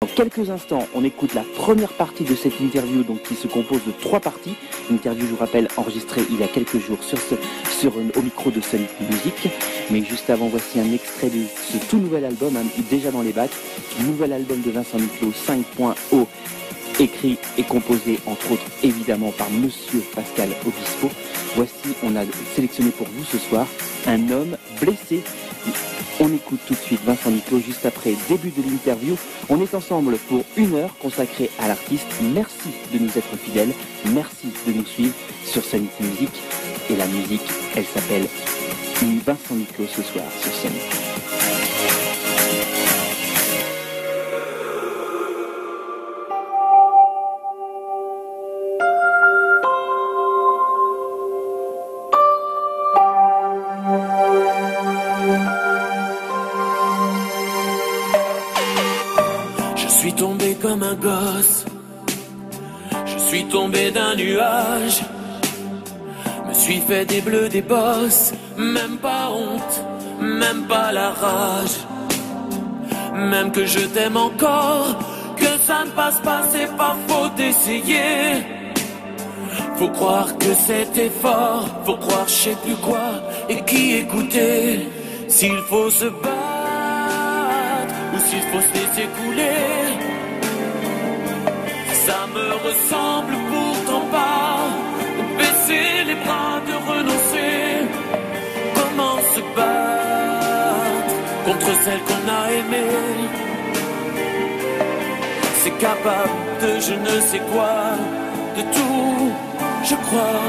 Dans quelques instants, on écoute la première partie de cette interview, donc qui se compose de 3 parties. Une interview, je vous rappelle, enregistrée il y a quelques jours au micro de Sonic Music. Mais juste avant, voici un extrait de ce tout nouvel album, déjà dans les bacs. Nouvel album de Vincent Niclot, 5.0, écrit et composé, entre autres, évidemment, par Monsieur Pascal Obispo. Voici, on a sélectionné pour vous ce soir, Un homme blessé. On écoute tout de suite Vincent Niclot juste après début de l'interview. On est ensemble pour 1 heure consacrée à l'artiste. Merci de nous être fidèles. Merci de nous suivre sur Sonic Music. Et la musique, elle s'appelle Vincent Niclot ce soir sur Sonic. Comme un gosse, je suis tombé d'un nuage, me suis fait des bleus, des bosses, même pas honte, même pas la rage, même que je t'aime encore, que ça ne passe pas, c'est pas faute d'essayer. Faut croire que c'était fort, faut croire je sais plus quoi et qui écouter. S'il faut se battre ou s'il faut se laisser couler. Ça me ressemble pourtant pas, baisser les bras, de renoncer. Comment se battre contre celle qu'on a aimée? C'est capable de je ne sais quoi, de tout, je crois.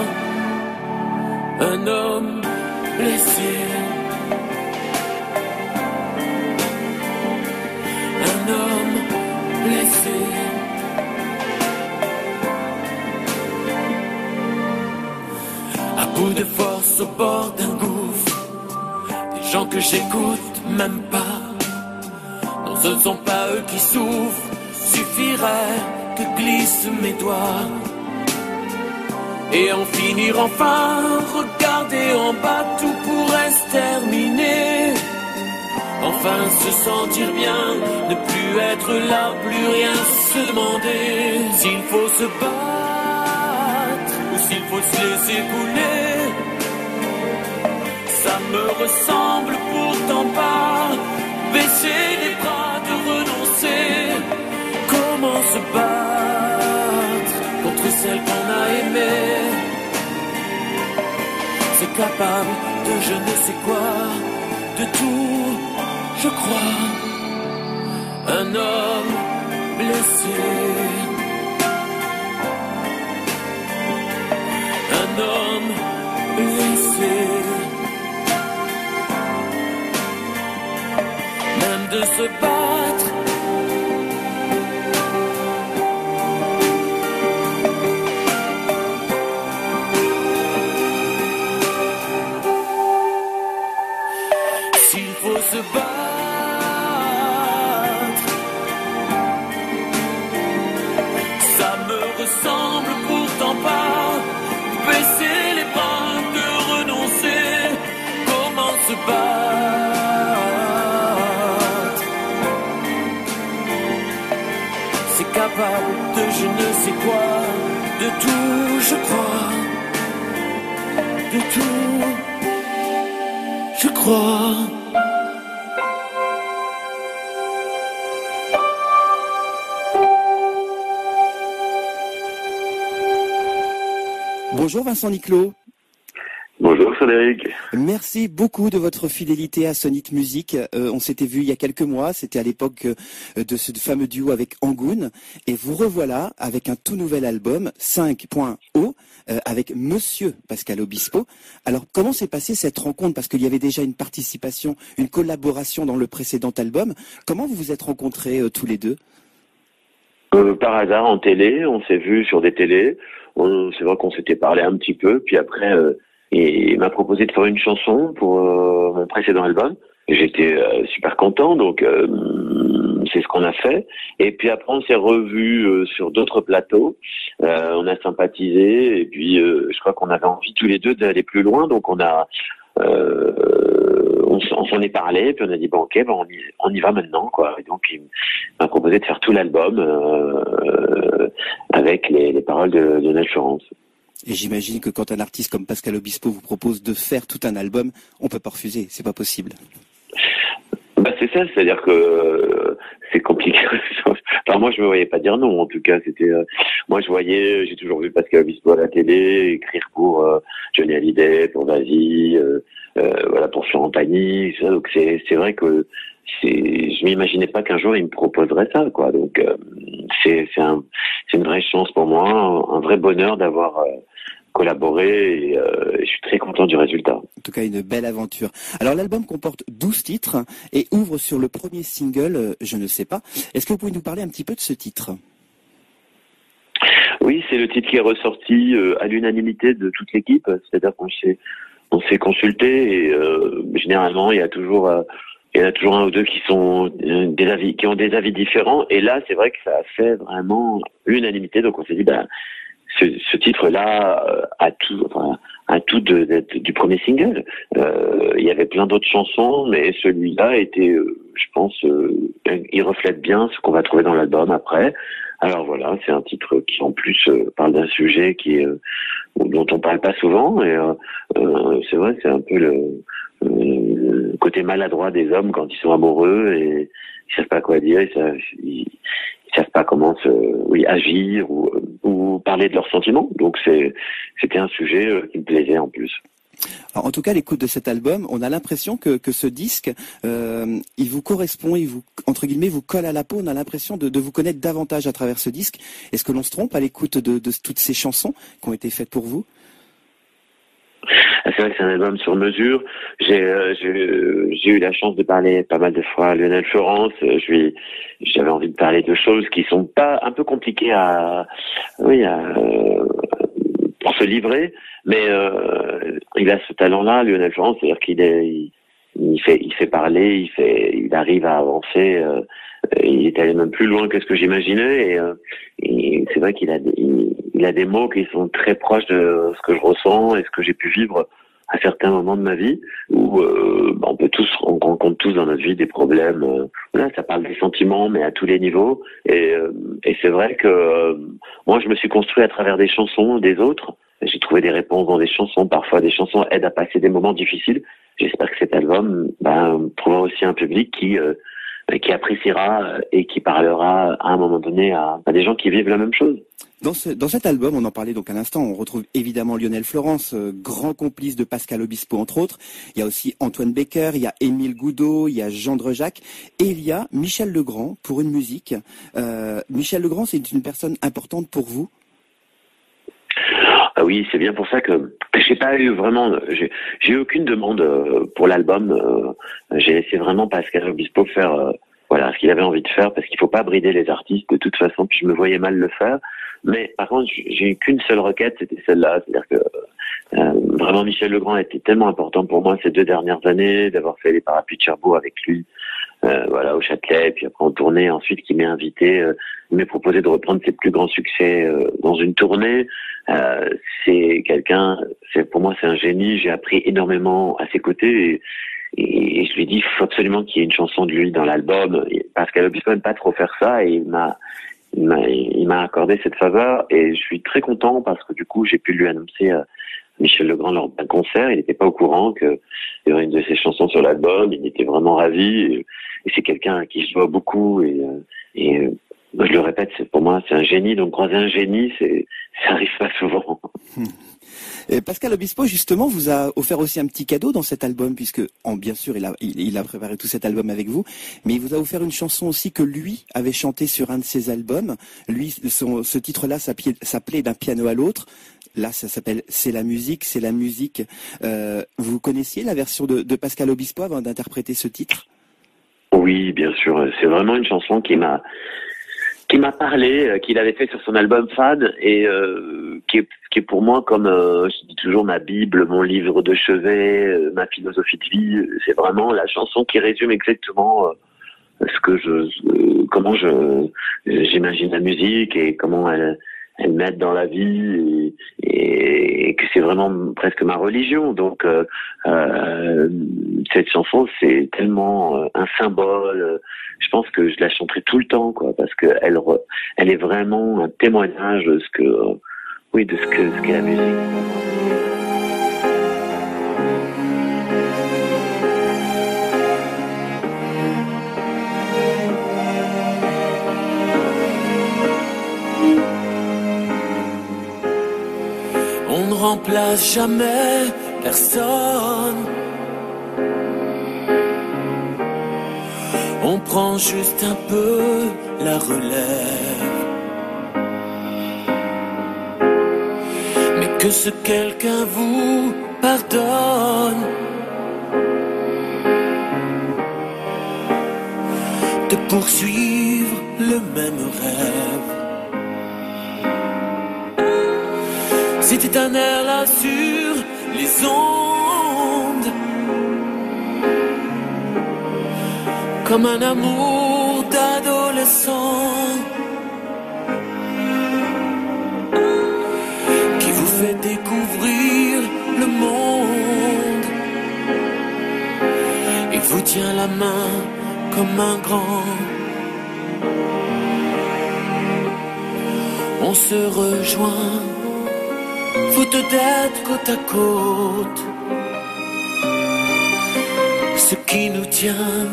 Un homme blessé, un homme blessé. Coup de force au bord d'un gouffre, des gens que j'écoute même pas. Non, ce ne sont pas eux qui souffrent, suffirait que glissent mes doigts. Et en finir enfin, regarder en bas, tout pourrait se terminer. Enfin se sentir bien, ne plus être là, plus rien se demander. S'il faut se battre, ou s'il faut se laisser couler. Ça me ressemble pourtant pas, baisser les bras, de renoncer. Comment se battre contre celle qu'on a aimée? C'est capable de je ne sais quoi, de tout, je crois. Un homme blessé, un homme blessé. Même de se battre, s'il faut se battre, ça me ressemble pourtant pas, baisser les bras, de renoncer. Comment se battre? C'est capable de je ne sais quoi, de tout je crois, de tout je crois. Bonjour Vincent Niclot. Bonjour Frédéric. Merci beaucoup de votre fidélité à Sonic Music. On s'était vu il y a quelques mois, c'était à l'époque de ce fameux duo avec Angoun. Et vous revoilà avec un tout nouvel album, 5.0, avec Monsieur Pascal Obispo. Alors comment s'est passée cette rencontre? Parce qu'il y avait déjà une participation, une collaboration dans le précédent album. Comment vous vous êtes rencontrés tous les deux? Par hasard en télé, on s'est vu sur des télés. C'est vrai qu'on s'était parlé un petit peu, puis après il m'a proposé de faire une chanson pour mon précédent album. J'étais super content, donc c'est ce qu'on a fait. Et puis après on s'est revus sur d'autres plateaux, on a sympathisé, et puis je crois qu'on avait envie tous les deux d'aller plus loin, donc on a on s'en est parlé, puis on a dit bon ok, bon, on y va maintenant, quoi. Et donc il m'a proposé de faire tout l'album avec les paroles de Lionel Florence. Et j'imagine que quand un artiste comme Pascal Obispo vous propose de faire tout un album, on peut pas refuser, c'est pas possible. Bah c'est ça, c'est-à-dire que c'est compliqué. Enfin moi je me voyais pas dire non, en tout cas c'était moi j'ai toujours vu Pascal Obispo à la télé écrire pour Johnny Hallyday, pour Vas-y, voilà, pour Florent Pagny, donc c'est vrai que je m'imaginais pas qu'un jour il me proposerait ça, quoi. Donc c'est une vraie chance pour moi, un vrai bonheur d'avoir collaboré et je suis très content du résultat. En tout cas, une belle aventure. Alors l'album comporte 12 titres et ouvre sur le premier single, Je ne sais pas. Est-ce que vous pouvez nous parler un petit peu de ce titre ? Oui, c'est le titre qui est ressorti à l'unanimité de toute l'équipe, c'est-à-dire qu'on s'est consulté et généralement il y en a toujours un ou deux qui ont des avis différents, et là c'est vrai que ça a fait vraiment l'unanimité, donc on s'est dit ce titre-là a tout du premier single. Il y avait plein d'autres chansons, mais celui-là était, je pense, il reflète bien ce qu'on va trouver dans l'album après. Alors voilà, c'est un titre qui en plus parle d'un sujet dont on parle pas souvent, et c'est vrai, c'est un peu le côté maladroit des hommes quand ils sont amoureux et ils savent pas quoi dire, ils savent pas comment agir ou parler de leurs sentiments. Donc c'était un sujet qui me plaisait en plus. Alors, en tout cas, l'écoute de cet album, on a l'impression que ce disque, il vous correspond, il vous, entre guillemets, vous colle à la peau. On a l'impression de vous connaître davantage à travers ce disque. Est-ce que l'on se trompe à l'écoute de toutes ces chansons qui ont été faites pour vous ? C'est vrai que c'est un album sur mesure. J'ai eu la chance de parler pas mal de fois à Lionel Florence. J'avais envie de parler de choses qui sont pas un peu compliquées pour se livrer, mais il a ce talent-là, Lionel Florence, c'est-à-dire il fait parler, il arrive à avancer. Il est allé même plus loin que ce que j'imaginais, et c'est vrai qu'il a des mots qui sont très proches de ce que je ressens et ce que j'ai pu vivre à certains moments de ma vie, où on rencontre tous dans notre vie des problèmes. Là, ça parle des sentiments, mais à tous les niveaux. Et c'est vrai que moi, je me suis construit à travers des chansons des autres. J'ai trouvé des réponses dans des chansons. Parfois, des chansons aident à passer des moments difficiles. J'espère que cet album trouvera aussi un public qui appréciera et qui parlera à un moment donné à des gens qui vivent la même chose. Dans cet album, on en parlait donc à l'instant, on retrouve évidemment Lionel Florence, grand complice de Pascal Obispo entre autres. Il y a aussi Antoine Baker, il y a Émile Goudot, il y a Jean Drejac, et il y a Michel Legrand pour une musique. Michel Legrand, c'est une personne importante pour vous ? Ah oui, c'est bien pour ça que j'ai eu aucune demande pour l'album. J'ai laissé vraiment Pascal Obispo faire ce qu'il avait envie de faire, parce qu'il faut pas brider les artistes de toute façon, puis je me voyais mal le faire. Mais par contre, j'ai eu qu'une seule requête, c'était celle-là, c'est-à-dire que vraiment Michel Legrand était tellement important pour moi ces 2 dernières années, d'avoir fait les Parapluies de Cherbourg avec lui, au Châtelet, puis après en tournée, ensuite qui m'est invité, il m'est proposé de reprendre ses plus grands succès dans une tournée. Pour moi c'est un génie, j'ai appris énormément à ses côtés, et je lui ai dit, il faut absolument qu'il y ait une chanson de lui dans l'album. Pascal Obispo n'aime pas trop faire ça, et il m'a accordé cette faveur, et je suis très content parce que du coup j'ai pu lui annoncer Michel Legrand lors d'un concert. Il n'était pas au courant qu'il y aurait une de ses chansons sur l'album. Il était vraiment ravi, et c'est quelqu'un à qui je dois beaucoup, et je le répète, pour moi c'est un génie, donc croiser un génie, ça arrive pas souvent. Pascal Obispo, justement, vous a offert aussi un petit cadeau dans cet album, puisque, bien sûr, il a préparé tout cet album avec vous, mais il vous a offert une chanson aussi que lui avait chantée sur un de ses albums. Lui, ce titre-là s'appelait D'un piano à l'autre. Là, ça s'appelle C'est la musique, c'est la musique. Vous connaissiez la version de Pascal Obispo avant d'interpréter ce titre ? Oui, bien sûr. C'est vraiment une chanson qui m'a parlé, qu'il avait fait sur son album Fan, et qui est pour moi comme, je dis toujours, ma Bible, mon livre de chevet, ma philosophie de vie. C'est vraiment la chanson qui résume exactement comment j'imagine la musique, et comment elle elles m'aident dans la vie et que c'est vraiment presque ma religion. Donc cette chanson, c'est tellement un symbole. Je pense que je la chanterai tout le temps, quoi, parce que elle est vraiment un témoignage de ce que ce qu'est la musique. On ne remplace jamais personne. On prend juste un peu la relève. Mais que ce quelqu'un vous pardonne de poursuivre le même rêve. C'était un air là sur les ondes, comme un amour d'adolescent qui vous fait découvrir le monde et vous tient la main comme un grand. On se rejoint, faute d'être côte à côte. Ce qui nous tient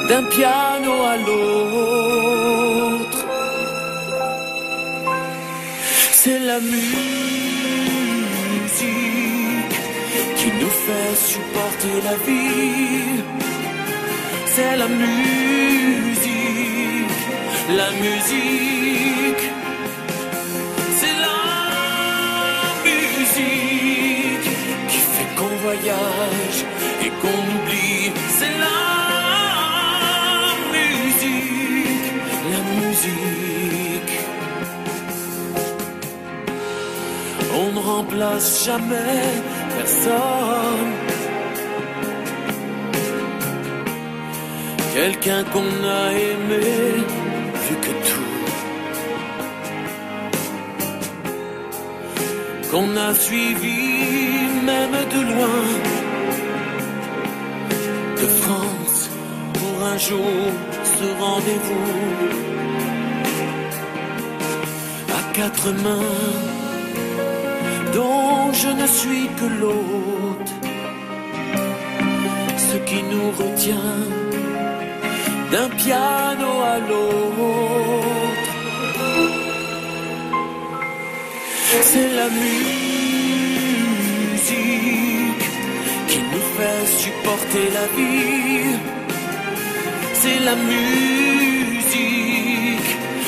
d'un piano à l'autre, c'est la musique qui nous fait supporter la vie. C'est la musique, la musique. C'est la musique qui fait qu'on voyage et qu'on oublie. C'est la musique, la musique. On ne remplace jamais personne. Quelqu'un qu'on a aimé plus que tout, qu'on a suivi même de loin, de France pour un jour ce rendez-vous à quatre mains, dont je ne suis que l'hôte. Ce qui nous retient d'un piano à l'autre, c'est la musique qui nous fait supporter la vie. C'est la musique,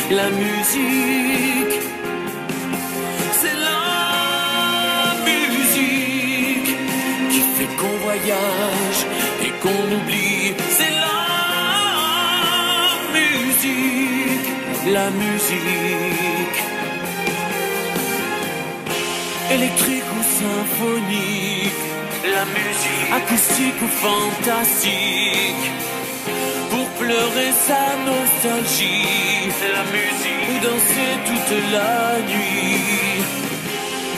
la musique. C'est la musique qui fait qu'on voyage et qu'on oublie. C'est la musique, électrique ou symphonique, la musique, acoustique ou fantastique, pour pleurer sa nostalgie, la musique, ou danser toute la nuit,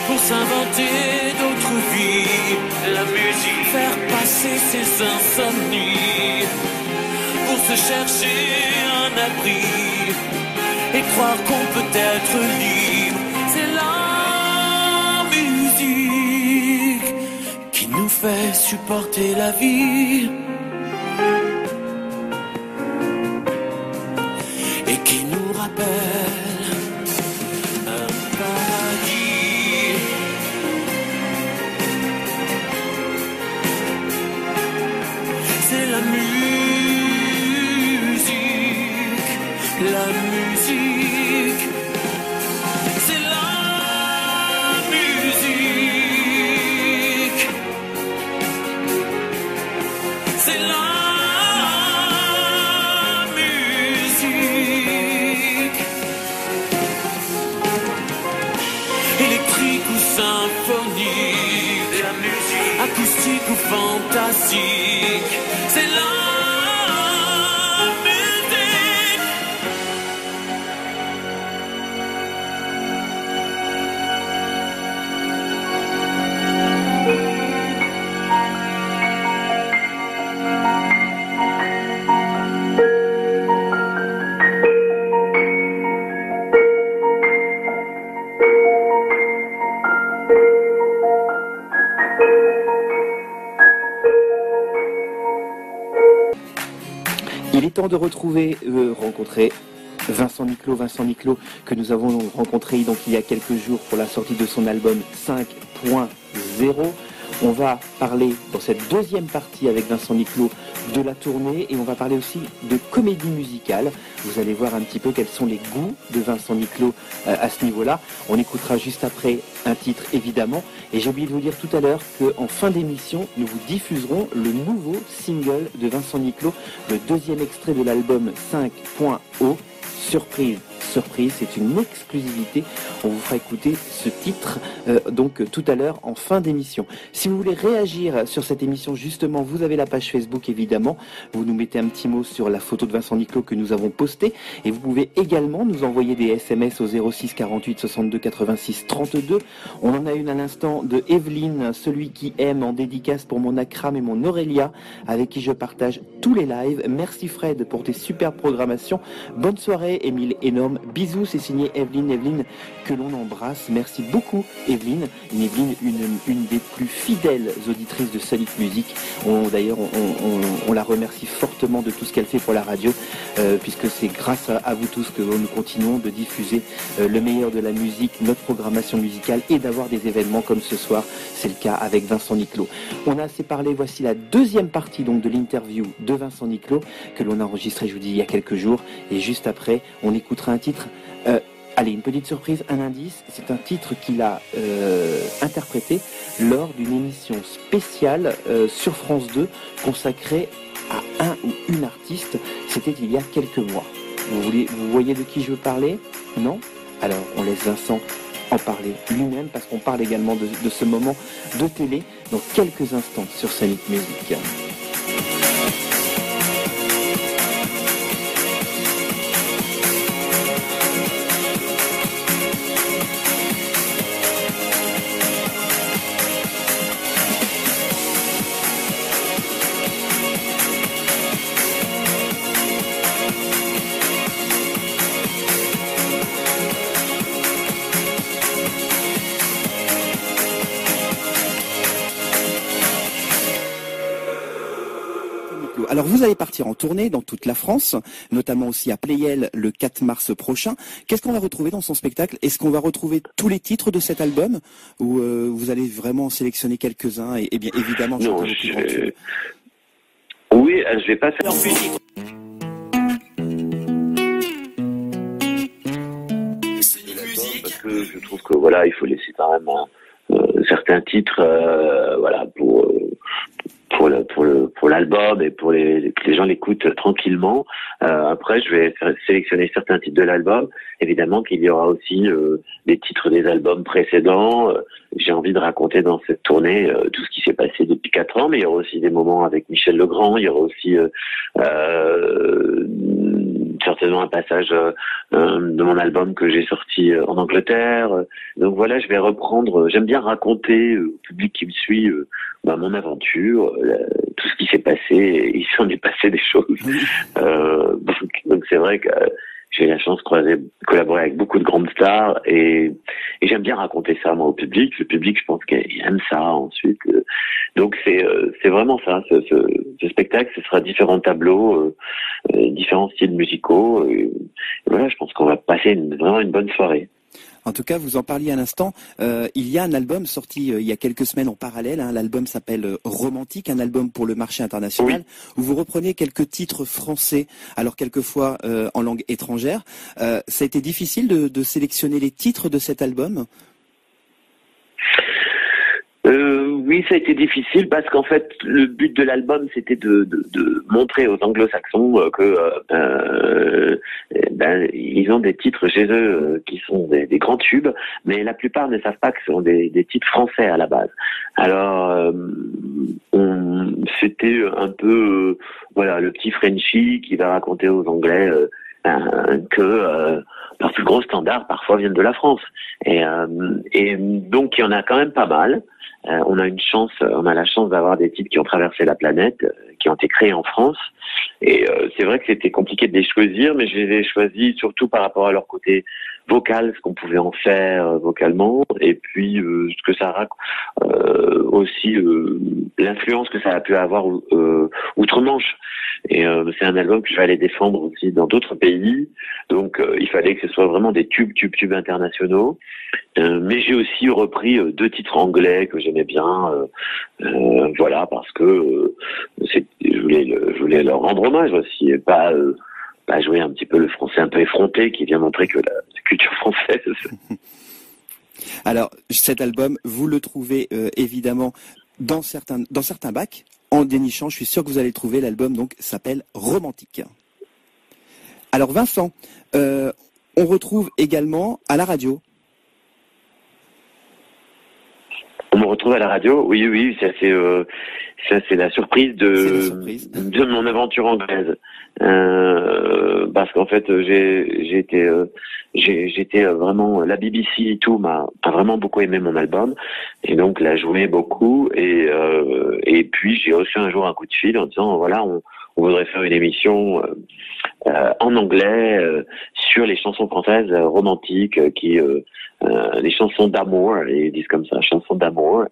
pour s'inventer d'autres vies, la musique, faire passer ses insomnies, pour se chercher un abri et croire qu'on peut être libre. C'est la musique qui nous fait supporter la vie et qui nous rappelle un paradis. C'est la musique, la musique, c'est la musique, c'est la musique, électrique ou symphonique, la musique, acoustique ou fantastique, c'est la musique. de rencontrer Vincent Niclot que nous avons rencontré donc il y a quelques jours pour la sortie de son album 5.0. On va parler dans cette deuxième partie avec Vincent Niclot de la tournée et on va parler aussi de comédie musicale. Vous allez voir un petit peu quels sont les goûts de Vincent Niclot à ce niveau-là. On écoutera juste après un titre évidemment. Et j'ai oublié de vous dire tout à l'heure qu'en fin d'émission, nous vous diffuserons le nouveau single de Vincent Niclot, le deuxième extrait de l'album 5.0. Surprise, c'est une exclusivité. On vous fera écouter ce titre donc tout à l'heure en fin d'émission. Si vous voulez réagir sur cette émission, justement, vous avez la page Facebook évidemment. Vous nous mettez un petit mot sur la photo de Vincent Niclot que nous avons postée. Et vous pouvez également nous envoyer des SMS au 06 48 62 86 32. On en a une à l'instant de Evelyne, celui qui aime, en dédicace pour mon Akram et mon Aurélia, avec qui je partage tous les lives. Merci Fred pour tes superbes programmations. Bonne soirée. Émile énorme, bisous, c'est signé Evelyne que l'on embrasse, merci beaucoup Evelyne, une des plus fidèles auditrices de Sonic Music. D'ailleurs on la remercie fortement de tout ce qu'elle fait pour la radio, puisque c'est grâce à vous tous que nous continuons de diffuser le meilleur de la musique, notre programmation musicale et d'avoir des événements comme ce soir, c'est le cas avec Vincent Niclot. On a assez parlé, voici la deuxième partie donc de l'interview de Vincent Niclot que l'on a enregistré, je vous dis, il y a quelques jours, et juste après on écoutera un titre, allez, une petite surprise, un indice, c'est un titre qu'il a interprété lors d'une émission spéciale sur France 2 consacrée à un ou une artiste, c'était il y a quelques mois. Vous voyez de qui je veux parler? Non? Alors on laisse Vincent en parler lui-même parce qu'on parle également de ce moment de télé dans quelques instants sur Sonic Music. Alors vous allez partir en tournée dans toute la France, notamment aussi à Pleyel le 4 mars prochain. Qu'est-ce qu'on va retrouver dans son spectacle? Est-ce qu'on va retrouver tous les titres de cet album ou vous allez vraiment sélectionner quelques-uns et bien évidemment non, chanter vos plus grands tubes? Oui, je vais pas faire... Parce que je trouve que voilà, il faut laisser quand même certains titres voilà pour l'album et pour que les gens l'écoutent tranquillement. Après, je vais sélectionner certains titres de l'album. Évidemment qu'il y aura aussi des titres des albums précédents. J'ai envie de raconter dans cette tournée tout ce qui s'est passé depuis 4 ans, mais il y aura aussi des moments avec Michel Legrand. Il y aura aussi certainement un passage de mon album que j'ai sorti en Angleterre. Donc voilà, je vais reprendre. J'aime bien raconter au public qui me suit mon aventure, tout ce qui s'est passé. Et il s'en est passé des choses. Donc c'est vrai que j'ai eu la chance de collaborer avec beaucoup de grandes stars et j'aime bien raconter ça moi au public. Le public, je pense qu'il aime ça ensuite. Donc c'est vraiment ça. Ce spectacle, ce sera différents tableaux, différents styles musicaux. Et voilà, je pense qu'on va passer vraiment une bonne soirée. En tout cas, vous en parliez à l'instant, il y a un album sorti il y a quelques semaines en parallèle, l'album s'appelle Romantique, un album pour le marché international, oui, où vous reprenez quelques titres français, alors quelquefois en langue étrangère. Ça a été difficile de sélectionner les titres de cet album ? Oui, ça a été difficile parce qu'en fait, le but de l'album, c'était de montrer aux anglo-saxons que ils ont des titres chez eux qui sont des grands tubes, mais la plupart ne savent pas que ce sont des titres français à la base. Alors, c'était un peu le petit Frenchie qui va raconter aux Anglais que leurs plus gros standards parfois viennent de la France. Et donc il y en a quand même pas mal. On a la chance d'avoir des titres qui ont traversé la planète, qui ont été créés en France. Et c'est vrai que c'était compliqué de les choisir, mais je les ai choisis surtout par rapport à leur côté vocale, ce qu'on pouvait en faire vocalement, et puis ce que ça aussi l'influence que ça a pu avoir outre-Manche. Et c'est un album que je vais aller défendre aussi dans d'autres pays, donc il fallait que ce soit vraiment des tubes internationaux. Mais j'ai aussi repris 2 titres anglais que j'aimais bien, voilà, parce que je voulais leur rendre hommage aussi, et pas jouer un petit peu le français un peu effronté qui vient montrer que la culture française. Alors, cet album, vous le trouvez évidemment dans certains bacs. En dénichant, je suis sûr que vous allez le trouver. L'album donc s'appelle Romantique. Alors Vincent, on retrouve également à la radio. On me retrouve à la radio, oui, ça c'est la surprise de mon aventure anglaise, parce qu'en fait j'étais vraiment, la BBC et tout a vraiment beaucoup aimé mon album, et donc l'a joué beaucoup, et puis j'ai reçu un jour un coup de fil en disant voilà, on voudrait faire une émission en anglais sur les chansons françaises romantiques les chansons d'amour, ils disent comme ça, chansons d'amour,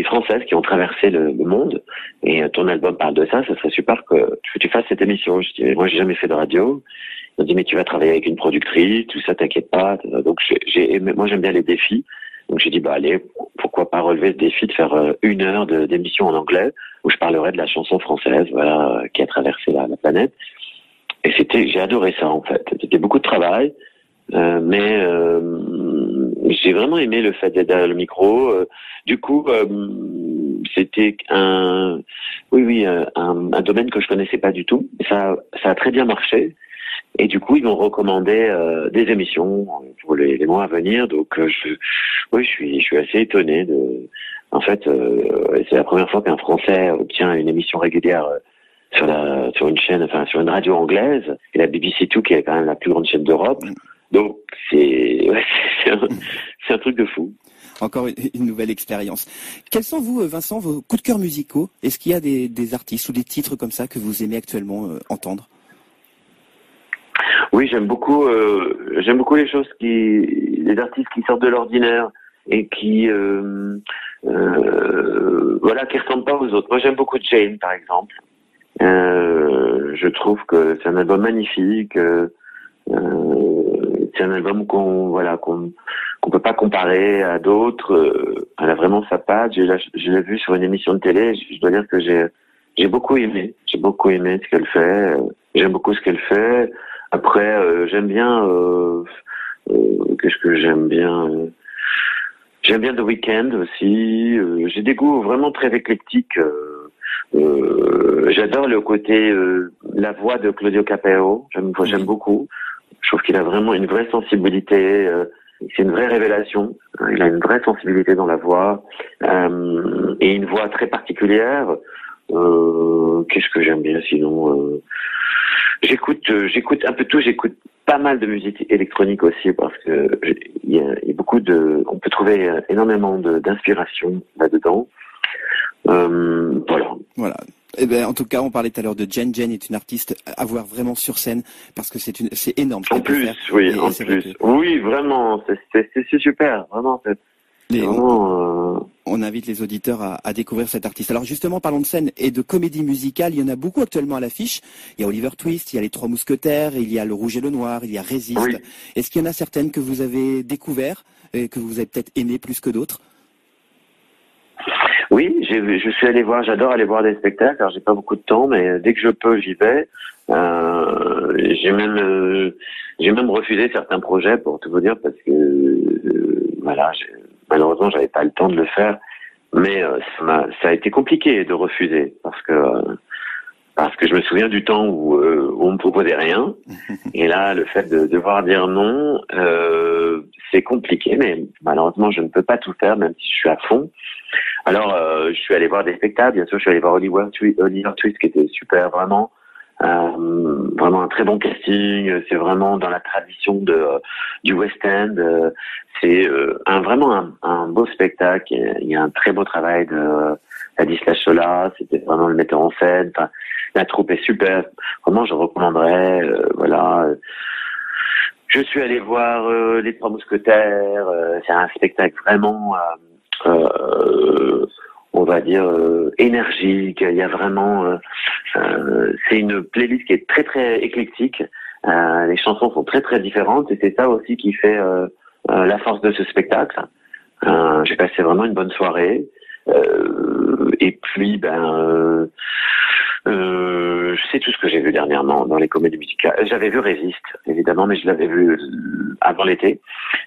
françaises qui ont traversé le monde. Et ton album parle de ça serait super que tu fasses cette émission. Je dis, moi j'ai jamais fait de radio. Ils m'ont dit, mais tu vas travailler avec une productrice, tout ça, t'inquiète pas. Donc moi j'aime bien les défis. Donc j'ai dit, allez, pourquoi pas relever le défi de faire 1 heure d'émission en anglais, où je parlerai de la chanson française, voilà, qui a traversé la planète. Et j'ai adoré ça en fait. C'était beaucoup de travail. Mais j'ai vraiment aimé le fait d'être derrière le micro. Du coup, c'était un domaine que je connaissais pas du tout. Ça a très bien marché. Et du coup, ils m'ont recommandé des émissions pour les mois à venir. Donc, je suis assez étonné en fait, c'est la première fois qu'un Français obtient une émission régulière sur une chaîne, enfin sur une radio anglaise, et la BBC2 qui est quand même la plus grande chaîne d'Europe. Donc c'est un truc de fou. Encore une nouvelle expérience. Quels sont vous, Vincent, vos coups de cœur musicaux? Est-ce qu'il y a des artistes ou des titres comme ça que vous aimez actuellement entendre? Oui, j'aime beaucoup les choses les artistes qui sortent de l'ordinaire et qui qui ressemblent pas aux autres. Moi, j'aime beaucoup Jane, par exemple. Je trouve que c'est un album magnifique. C'est un album qu'on peut pas comparer à d'autres. Elle a vraiment sa patte. Je l'ai vu sur une émission de télé. Je dois dire que j'ai beaucoup aimé. J'ai beaucoup aimé ce qu'elle fait. J'aime beaucoup ce qu'elle fait. Après, j'aime bien. Qu'est-ce que j'aime bien? J'aime bien The Weeknd aussi. J'ai des goûts vraiment très éclectiques. J'adore le côté la voix de Claudio Capeo. J'aime beaucoup. Je trouve qu'il a vraiment une vraie sensibilité. C'est une vraie révélation. Il a une vraie sensibilité dans la voix et une voix très particulière. Qu'est-ce que j'aime bien sinon? J'écoute un peu tout. J'écoute pas mal de musique électronique aussi parce que il y a beaucoup on peut trouver énormément d'inspiration là-dedans. Voilà. Eh ben, en tout cas, on parlait tout à l'heure de Jen. Jen est une artiste à voir vraiment sur scène parce que c'est énorme. En plus, oui, en plus. Oui, vraiment, c'est super, vraiment. On invite les auditeurs à découvrir cet artiste. Alors justement, parlons de scène et de comédie musicale. Il y en a beaucoup actuellement à l'affiche. Il y a Oliver Twist, il y a Les Trois Mousquetaires, il y a Le Rouge et le Noir, il y a Résiste. Oui. Est-ce qu'il y en a certaines que vous avez découvert et que vous avez peut-être aimé plus que d'autres? Oui, je suis allé voir, j'adore aller voir des spectacles, alors j'ai pas beaucoup de temps, mais dès que je peux, j'y vais. J'ai même refusé certains projets, pour tout vous dire, parce que malheureusement, j'avais pas le temps de le faire, mais ça a été compliqué de refuser, parce que je me souviens du temps où on me proposait rien, et là, le fait de devoir dire non, c'est compliqué, mais malheureusement, je ne peux pas tout faire, même si je suis à fond. Alors, je suis allé voir des spectacles, bien sûr, je suis allé voir Oliver Twist, qui était super, vraiment. Vraiment un très bon casting, c'est vraiment dans la tradition du West End. C'est vraiment un beau spectacle. Il y a un très beau travail de Ladislas Chola, c'était vraiment le metteur en scène. Enfin, la troupe est super. Vraiment, je recommanderais. Voilà. Je suis allé voir Les Trois Mousquetaires. C'est un spectacle vraiment, on va dire, énergique. Il y a vraiment, c'est une playlist qui est très très éclectique. Les chansons sont très très différentes et c'est ça aussi qui fait la force de ce spectacle. J'ai passé vraiment une bonne soirée. Et puis, je sais tout ce que j'ai vu dernièrement dans les comédies musicales. J'avais vu Résiste, évidemment, mais je l'avais vu avant l'été.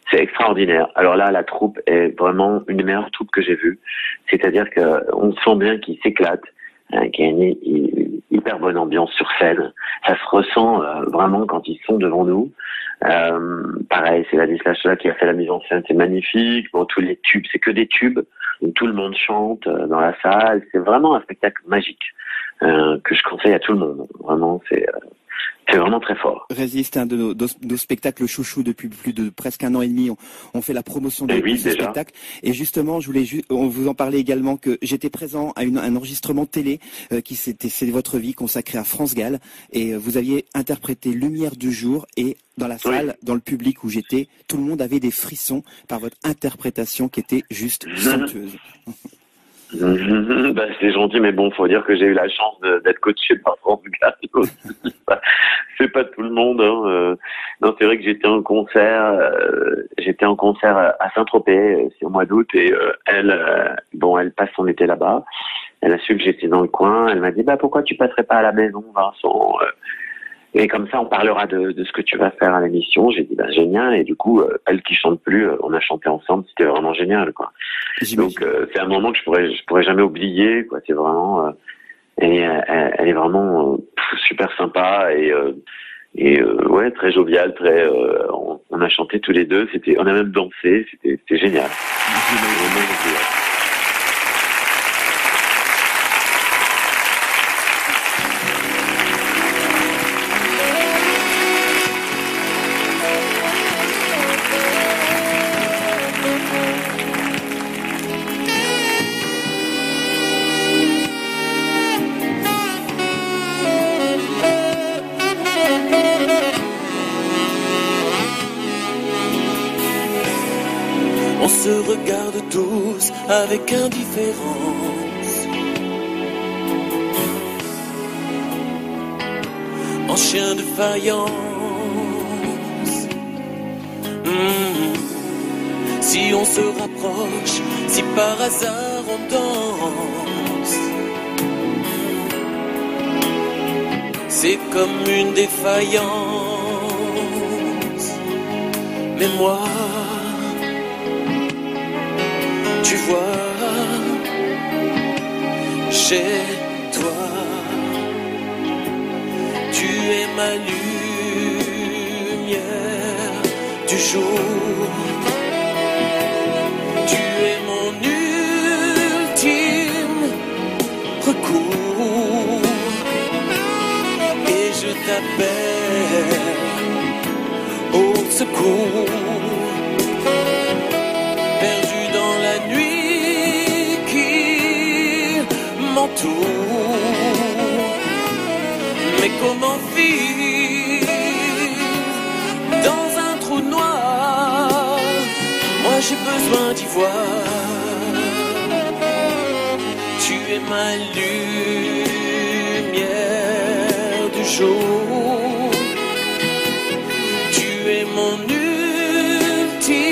C'est extraordinaire. Alors là, la troupe est vraiment une des meilleures troupes que j'ai vues. C'est-à-dire qu'on sent bien qu'ils s'éclatent, qu'il y a une hyper bonne ambiance sur scène. Ça se ressent vraiment quand ils sont devant nous. Pareil, c'est Ladislas qui a fait la mise en scène, c'est magnifique. Bon, tous les tubes, c'est que des tubes. Où tout le monde chante dans la salle. C'est vraiment un spectacle magique que je conseille à tout le monde. Vraiment, c'est vraiment très fort. Résiste, un de nos spectacles chouchous depuis plus de presque un an et demi. On fait la promotion de ce spectacle. Et justement, je voulais on vous en parlait également que j'étais présent à un enregistrement télé c'est votre vie consacré à France Gall et vous aviez interprété Lumière du jour et dans la salle, dans le public où j'étais, tout le monde avait des frissons par votre interprétation qui était juste somptueuse. C'est gentil, mais bon, faut dire que j'ai eu la chance d'être coaché par France Gall. C'est pas tout le monde. Non, c'est vrai que j'étais en concert à Saint-Tropez, c'est au mois d'août, et elle passe son été là-bas. Elle a su que j'étais dans le coin. Elle m'a dit, pourquoi tu passerais pas à la maison, Vincent? Et comme ça, on parlera de ce que tu vas faire à l'émission. J'ai dit, génial. Et du coup, elle qui chante plus, on a chanté ensemble. C'était vraiment génial, quoi. Donc, c'est un moment que je pourrais jamais oublier, quoi. C'est vraiment, elle est vraiment super sympa et ouais, très joviale, on a chanté tous les deux. On a même dansé. C'était génial. On se regarde tous avec indifférence, en chien de faïence. Si on se rapproche, si par hasard on danse, c'est comme une défaillance. Mais moi, tu vois, chez toi, tu es ma lumière du jour. Tu es mon ultime recours. Et je t'appelle au secours. Mais comment vivre dans un trou noir? Moi j'ai besoin d'y voir. Tu es ma lumière du jour. Tu es mon ultime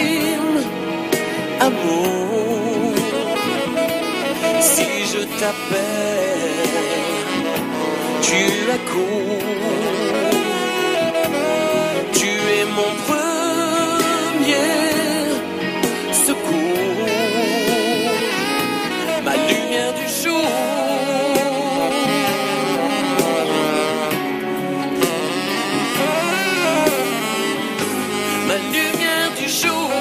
amour. Si je t'appelle, tu accours. Tu es mon premier secours, ma lumière du jour. Ma lumière du jour.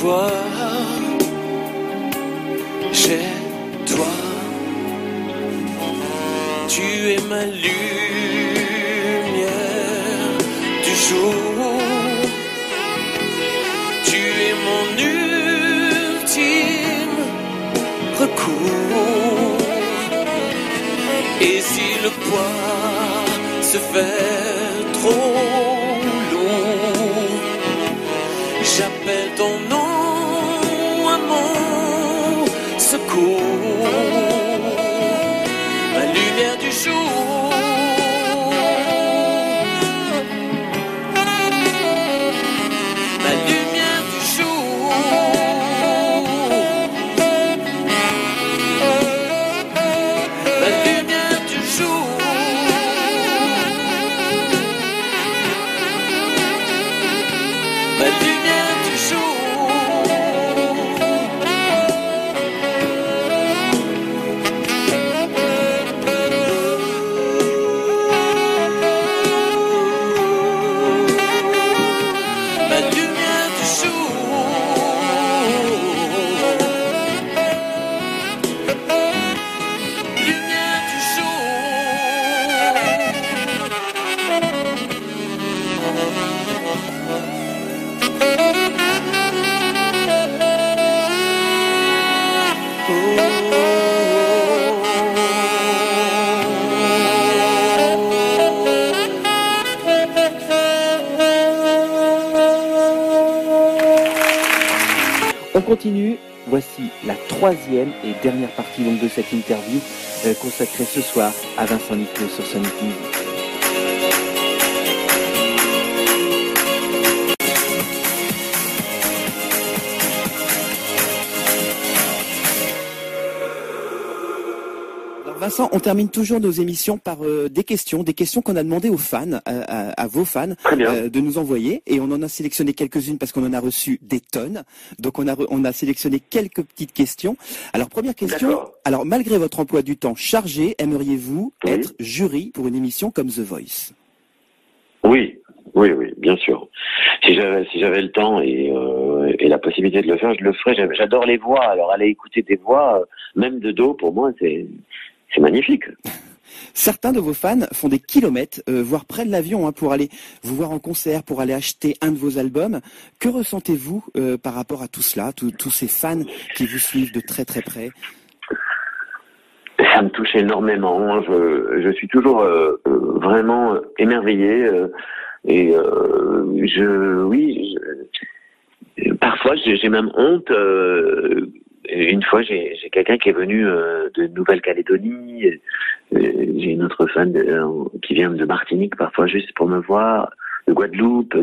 fois chez toi. Tu es ma lumière du jour. Tu es mon ultime recours. Et si le poids se fait trop lourd, j'appelle ton nom à mon secours, ma lumière du jour. Ma lumière du jour. Ma lumière du jour. Ma lumière du jour. Ma lumière du jour. Lumière du On continue, voici la troisième et dernière partie donc de cette interview consacrée ce soir à Vincent Niclot sur Sonic Music. Vincent, on termine toujours nos émissions par des questions qu'on a demandé aux fans, à vos fans, de nous envoyer. Et on en a sélectionné quelques-unes parce qu'on en a reçu des tonnes. Donc on a sélectionné quelques petites questions. Alors première question, alors malgré votre emploi du temps chargé, aimeriez-vous être jury pour une émission comme The Voice? Oui, bien sûr. Si j'avais le temps et la possibilité de le faire, je le ferais. J'adore les voix. Alors aller écouter des voix, même de dos, pour moi, c'est magnifique. Certains de vos fans font des kilomètres, voire prennent l'avion pour aller vous voir en concert, pour aller acheter un de vos albums. Que ressentez-vous par rapport à tout cela, tous ces fans qui vous suivent de très très près? Ça me touche énormément. Je suis toujours vraiment émerveillé. Parfois j'ai même honte. Une fois, j'ai quelqu'un qui est venu de Nouvelle-Calédonie. J'ai une autre fan qui vient de Martinique, parfois juste pour me voir, de Guadeloupe,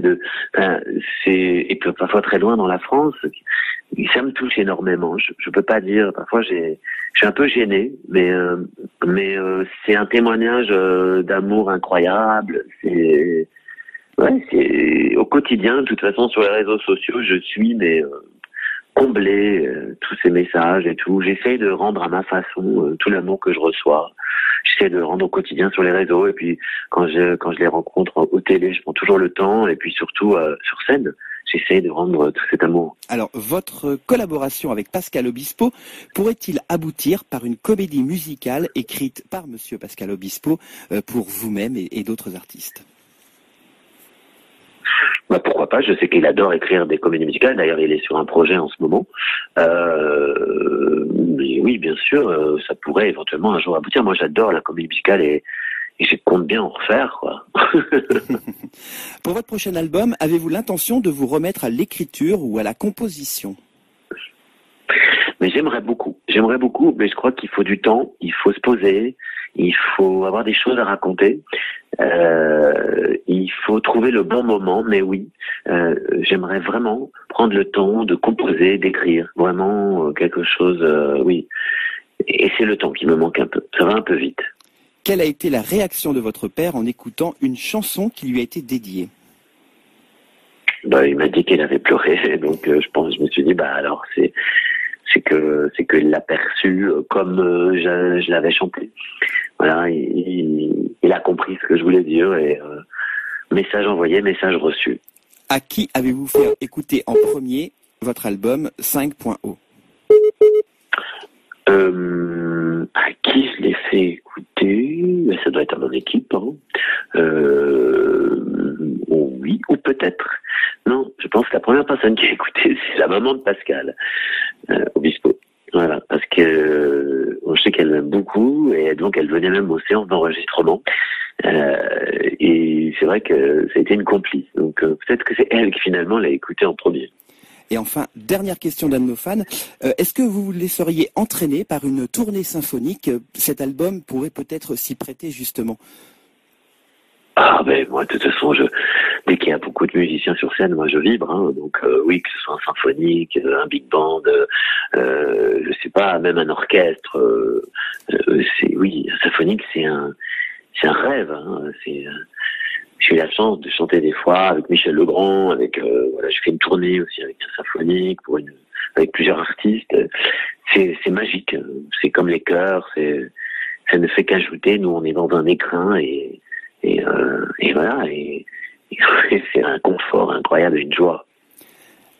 et puis parfois très loin dans la France. Et ça me touche énormément. Je peux pas dire. Parfois, je suis un peu gêné, mais c'est un témoignage d'amour incroyable. C'est au quotidien. De toute façon, sur les réseaux sociaux, je suis combler tous ces messages et tout. J'essaie de rendre à ma façon tout l'amour que je reçois. J'essaie de le rendre au quotidien sur les réseaux, et puis quand je les rencontre au télé, je prends toujours le temps, et puis surtout sur scène, j'essaie de rendre tout cet amour. Alors, votre collaboration avec Pascal Obispo pourrait-il aboutir par une comédie musicale écrite par Monsieur Pascal Obispo pour vous-même et d'autres artistes? Pourquoi pas, je sais qu'il adore écrire des comédies musicales, d'ailleurs il est sur un projet en ce moment. Mais oui, bien sûr, ça pourrait éventuellement un jour aboutir. Moi j'adore la comédie musicale et je compte bien en refaire, quoi. Pour votre prochain album, avez-vous l'intention de vous remettre à l'écriture ou à la composition? Mais j'aimerais beaucoup, mais je crois qu'il faut du temps, il faut se poser, il faut avoir des choses à raconter, il faut trouver le bon moment, mais oui, j'aimerais vraiment prendre le temps de composer, d'écrire, vraiment quelque chose, oui. Et c'est le temps qui me manque un peu, ça va un peu vite. Quelle a été la réaction de votre père en écoutant une chanson qui lui a été dédiée? Il m'a dit qu'il avait pleuré, donc je me suis dit, alors c'est qu'il l'a perçu comme je l'avais chanté. Voilà, il a compris ce que je voulais dire, et message envoyé, message reçu. À qui avez-vous fait écouter en premier votre album 5.0. À qui je l'ai fait écouter? Ça doit être à mon équipe, hein. Oui, ou peut-être. Non, je pense que la première personne qui a écouté, c'est la maman de Pascal, Obispo. Voilà, parce que on sait qu'elle m'aime beaucoup et donc elle venait même aux séances d'enregistrement. Et c'est vrai que ça a été une complice. Donc peut-être que c'est elle qui finalement l'a écouté en premier. Et enfin, dernière question d'un de nos fans. Est-ce que vous vous laisseriez entraîner par une tournée symphonique? Cet album pourrait peut-être s'y prêter justement. Ah ben moi de toute façon dès qu'il y a beaucoup de musiciens sur scène, moi je vibre, hein. Donc oui, que ce soit un symphonique, un big band, je sais pas, même un orchestre, un symphonique c'est un rêve, hein. J'ai eu la chance de chanter des fois avec Michel Legrand, j'ai fait une tournée aussi avec un symphonique avec plusieurs artistes. C'est magique, c'est comme les chœurs, ça ne fait qu'ajouter. Nous on est dans un écrin et voilà, et c'est un confort incroyable et une joie.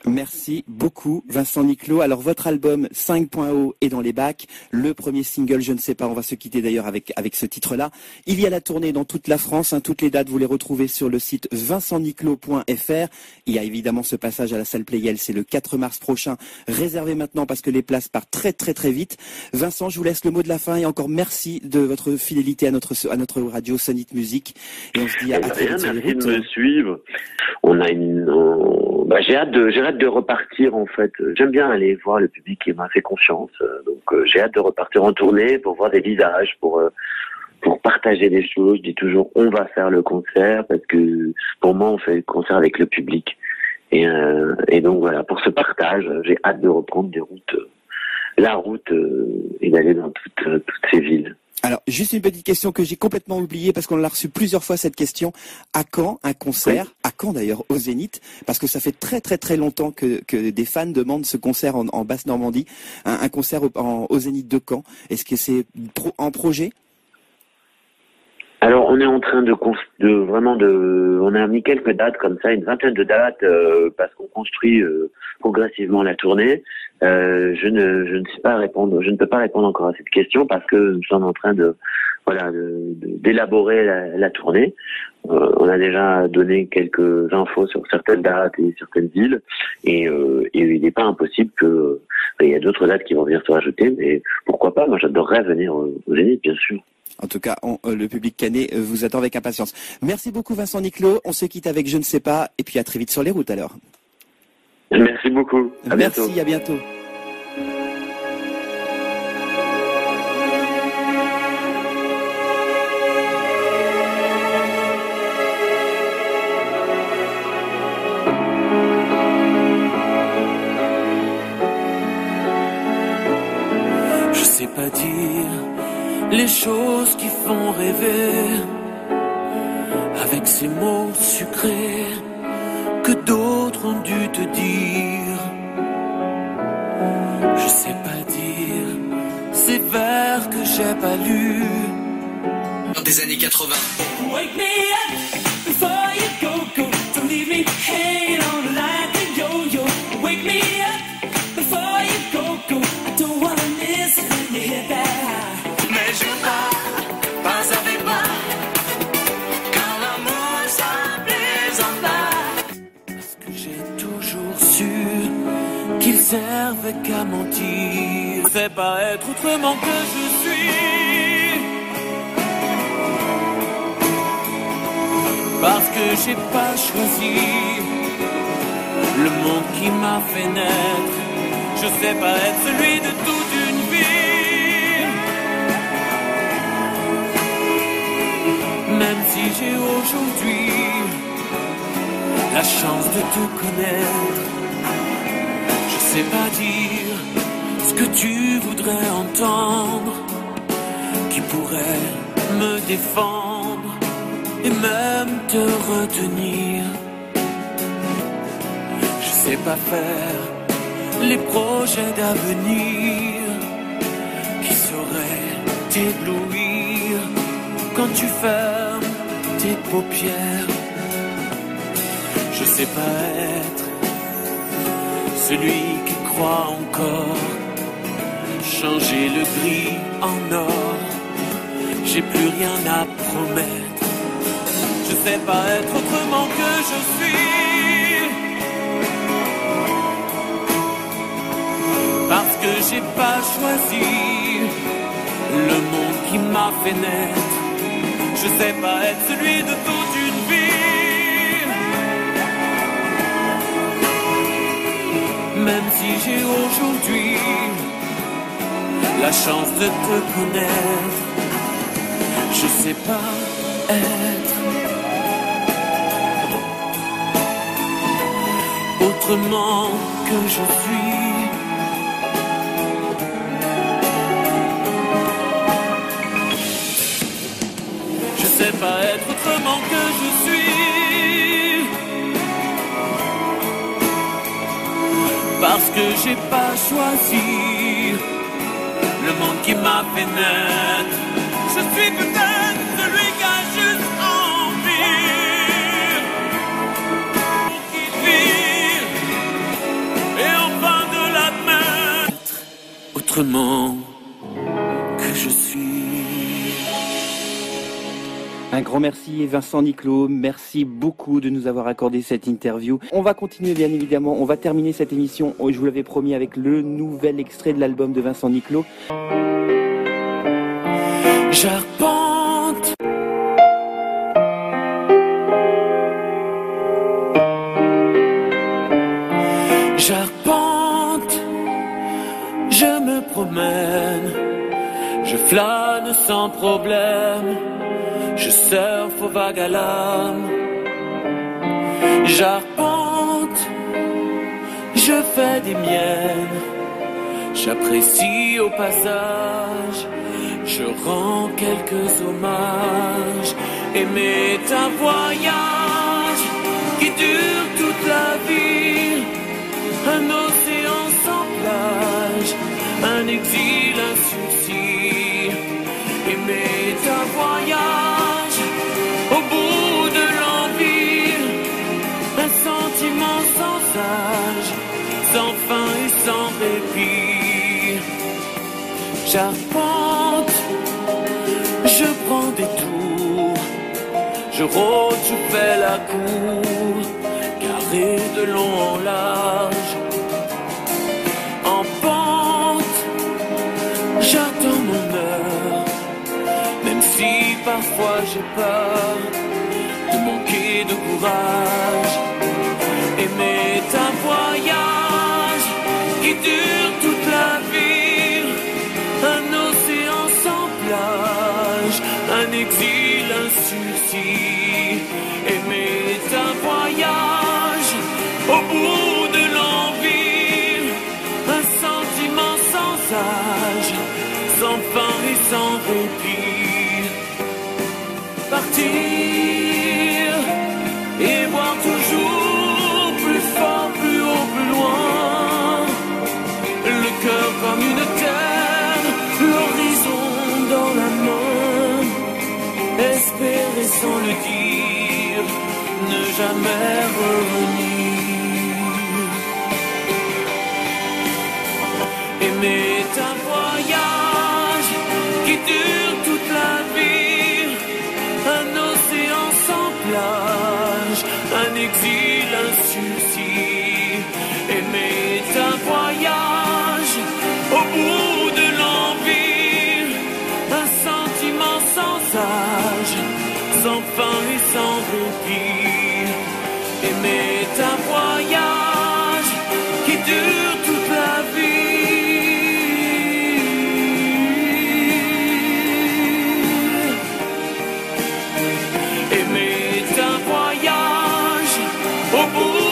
Merci beaucoup Vincent Niclot. Alors votre album 5.0 est dans les bacs. Le premier single, je ne sais pas, on va se quitter d'ailleurs avec ce titre-là. Il y a la tournée dans toute la France, hein, toutes les dates vous les retrouvez sur le site vincentniclot.fr. Il y a évidemment ce passage à la salle Playel, c'est le 4 mars prochain. Réservez maintenant parce que les places partent très très très vite. Vincent, je vous laisse le mot de la fin et encore merci de votre fidélité à notre radio Sonite Music. Et on se dit à très vite sur les routes. Merci de me suivre. J'ai hâte de repartir en fait. J'aime bien aller voir le public qui m'a fait confiance. Donc j'ai hâte de repartir en tournée pour voir des visages, pour partager des choses. Je dis toujours on va faire le concert parce que pour moi on fait le concert avec le public. Et donc voilà, pour ce partage, j'ai hâte de reprendre la route et d'aller dans toutes ces villes. Alors, juste une petite question que j'ai complètement oubliée parce qu'on l'a reçue plusieurs fois cette question. À quand un concert? Oui. À quand d'ailleurs au Zénith? Parce que ça fait très très très longtemps que des fans demandent ce concert en Basse-Normandie. Un concert au Zénith de Caen. Est-ce que c'est en projet? Alors, on est en train on a mis quelques dates comme ça, une vingtaine de dates, parce qu'on construit progressivement la tournée. Je ne sais pas répondre, je ne peux pas répondre encore à cette question parce que nous sommes en train d'élaborer la tournée. On a déjà donné quelques infos sur certaines dates et certaines villes, et il n'est pas impossible il y a d'autres dates qui vont venir se rajouter, mais pourquoi pas? Moi, j'adorerais venir au Zénith, bien sûr. En tout cas, le public canet vous attend avec impatience. Merci beaucoup Vincent Niclot. On se quitte avec Je ne sais pas et puis à très vite sur les routes alors. Merci beaucoup. Merci, à bientôt. Je sais pas dire les choses qui font rêver, avec ces mots sucrés que d'autres ont dû te dire. Je sais pas dire ces vers que j'ai pas lus des années 80. Wake me up before you go, don't leave me hanging on like a yo-yo. Wake me up before you go, I don't wanna miss it when you hit that high. Mais je pas avec moi, quand l'amour ça plaisante pas. Parce que j'ai toujours su qu'il servait qu'à mentir. Je sais pas être autrement que je suis, parce que j'ai pas choisi le monde qui m'a fait naître. Je sais pas être celui de toute une vie, même si j'ai aujourd'hui la chance de te connaître. Je sais pas dire ce que tu voudrais entendre, qui pourrait me défendre et même te retenir. Je sais pas faire les projets d'avenir qui sauraient t'éblouir quand tu fermes tes paupières. Je sais pas être celui qui croit encore changer le gris en or. J'ai plus rien à promettre. Je sais pas être autrement que je suis. Parce que j'ai pas choisi le monde qui m'a fait naître. Je sais pas être celui de toute une vie. Même si j'ai aujourd'hui la chance de te connaître, je sais pas être autrement que je suis. Je sais pas être autrement que je suis. Parce que j'ai pas choisi le monde qui m'a fait naître. Je suis peut-être celui qui a juste envie qui vit et enfin de l'admettre autrement que je suis. Un grand merci Vincent Niclot, merci beaucoup de nous avoir accordé cette interview. On va continuer bien évidemment, on va terminer cette émission, je vous l'avais promis, avec le nouvel extrait de l'album de Vincent Niclot. J'arpente J'arpente, je me promène, je flâne sans problème, je surfe aux vagues à l'âme. J'arpente, je fais des miennes, j'apprécie au passage, je rends quelques hommages. Aimer un voyage qui dure toute la vie, un océan sans plage, un exil, un sursis. Aimer un voyage au bout de l'envie, un sentiment sans âge, sans fin et sans répit. J'arpente, je prends des tours, je rôde, je fais la cour, carré de long en large. En pente, j'attends mon heure, même si parfois j'ai peur de manquer de courage. Aimer un voyage qui dure toute la vie, un océan sans plage, un exil, un sursis. Aimer un voyage au bout de l'envie, un sentiment sans âge, sans fin et sans répit. Partir et voir toujours plus fort, plus haut, plus loin, le cœur comme une terre, l'horizon dans la main, espérer sans le dire, ne jamais revenir. Aimer un voyage qui dure toute la vie, un océan sans plage, un exil, un sursis. Aimer un voyage au bout de l'envie, un sentiment sans âge, sans fin et sans répit. Aimer un voyage qui dure toute la vie. Aimer un voyage au bout